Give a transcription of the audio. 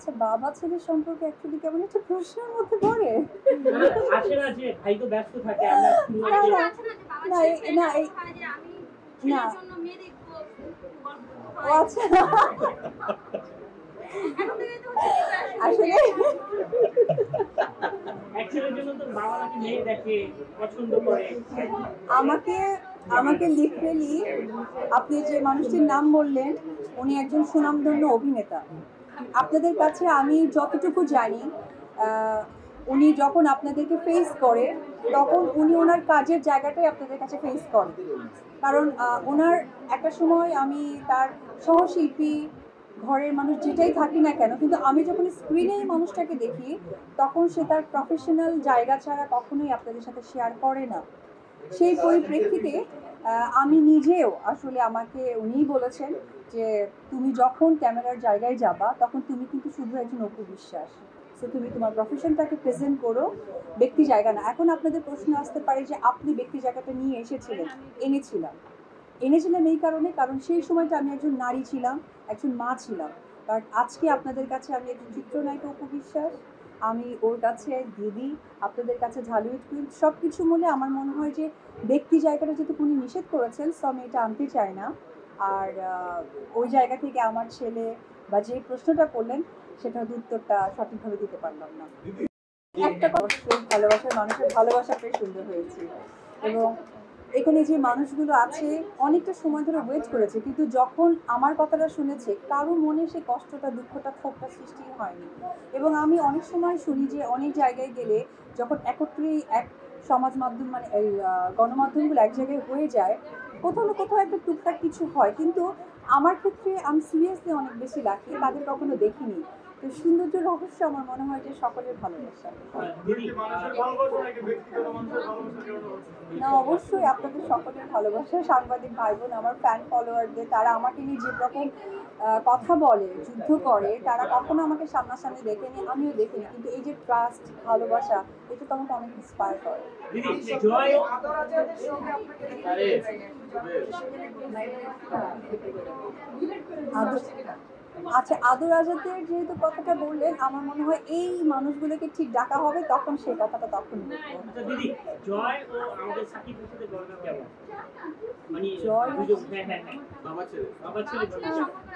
আচ্ছা, বাবা ছেলের সম্পর্কে অ্যাকচুয়ালি কেমন একটা প্রশ্নের মধ্যে পড়ে। আসে না যে ভাই তো ব্যস্ত থাকে আমরা না, না, না, না, না। ও আচ্ছা। আসলে অ্যাকচুয়ালি জন্য তো বাবা নাকি মেয়ে দেখে পছন্দ করে। আমাকে আমাকে লিটারেলি আপনি যে মানুষটির নাম বললেন, উনি একজন সুনামধন্য অভিনেতা। আপনাদের কাছে আমি যতটুকু জানি, আহ, উনি যখন আপনাদেরকে ফেস করে তখন উনি ওনার কাজের জায়গাটাই আপনাদের কাছে ফেস করেন। কারণ ওনার একটা সময় আমি তার সহশিল্পী, ঘরের মানুষ যেটাই থাকি না কেন, কিন্তু আমি যখন স্ক্রিনে এই মানুষটাকে দেখি তখন সে তার প্রফেশনাল জায়গা ছাড়া কখনোই আপনাদের সাথে শেয়ার করে না। সেই পরিপ্রেক্ষিতে আমি নিজেও আসলে আমাকে উনিই বলেছেন যে তুমি যখন ক্যামেরার জায়গায় যাবা তখন তুমি কিন্তু শুধু একজন অপু বিশ্বাস, সো তুমি তোমার প্রফেশনটাকে প্রেজেন্ট করো, ব্যক্তি জায়গা না। এখন আপনাদের প্রশ্ন আসতে পারে যে আপনি ব্যক্তি জায়গাটা নিয়ে এসেছিলেন। এনেছিলাম এই কারণে, কারণ সেই সময়টা আমি একজন নারী ছিলাম, একজন মা ছিলাম। কারণ আজকে আপনাদের কাছে আমি একজন চিত্রনায়িকা অপু বিশ্বাস, আমি ওর কাছে দিদি, আপনাদের কাছে ঝালুইট কুইন, সব কিছু মিলে আমার মনে হয় যে ব্যক্তি জায়গাটা যেহেতু উনি নিষেধ করেছেন, সো আমি এটা আনতে চাই না। আর ওই জায়গা থেকে আমার ছেলে বা যে প্রশ্নটা করলেন সেটার উত্তরটা সঠিকভাবে দিতে পারলাম না। একটা অবশ্যই ভালোবাসার মানুষের ভালোবাসা পেয়ে সুন্দর হয়েছে, এবং এখানে যে মানুষগুলো আছে অনেকটা সময় ধরে ওয়েট করেছে, কিন্তু যখন আমার কথাটা শুনেছে কারো মনে সেই কষ্টটা, দুঃখটা, ক্ষোভটা সৃষ্টি হয়নি। এবং আমি অনেক সময় শুনি যে অনেক জায়গায় গেলে যখন একত্রেই এক সমাজ মাধ্যম মানে এই গণমাধ্যমগুলো এক জায়গায় হয়ে যায়, কোথাও না কোথাও একটা টুকটাক কিছু হয়, কিন্তু আমার ক্ষেত্রে আমি সিরিয়াসলি অনেক বেশি লাকি, তাদের কখনো দেখিনি। তো সৌন্দর্য রহস্য আমার মনে হয় যে সকলের ভালোবাসা। না, অবশ্যই আপনাদের সকলের ভালোবাসা, সাংবাদিক ভাই বোন, আমার ফ্যান ফলোয়ারদের, তারা আমাকে নিয়ে যে রকম কথা বলে, যুদ্ধ করে, তারা কখনো আমাকে সামনাসামনি দেখেনি, আমিও দেখিনি, কিন্তু এই যে ট্রাস্ট, ভালোবাসা, এটা তো আমাকে অনেক ইন্সপায়ার করে। আচ্ছা, আদর আজাদের যেহেতু কথাটা বললেন, আমার মনে হয় এই মানুষগুলোকে ঠিক ডাকা হবে, তখন সেই কথাটা তখন বলবো। দিদি জয় ও আমাদের সাকিবের সাথে গল্প কেমন? মানে জয় হ্যাঁ, বাবা ছেলে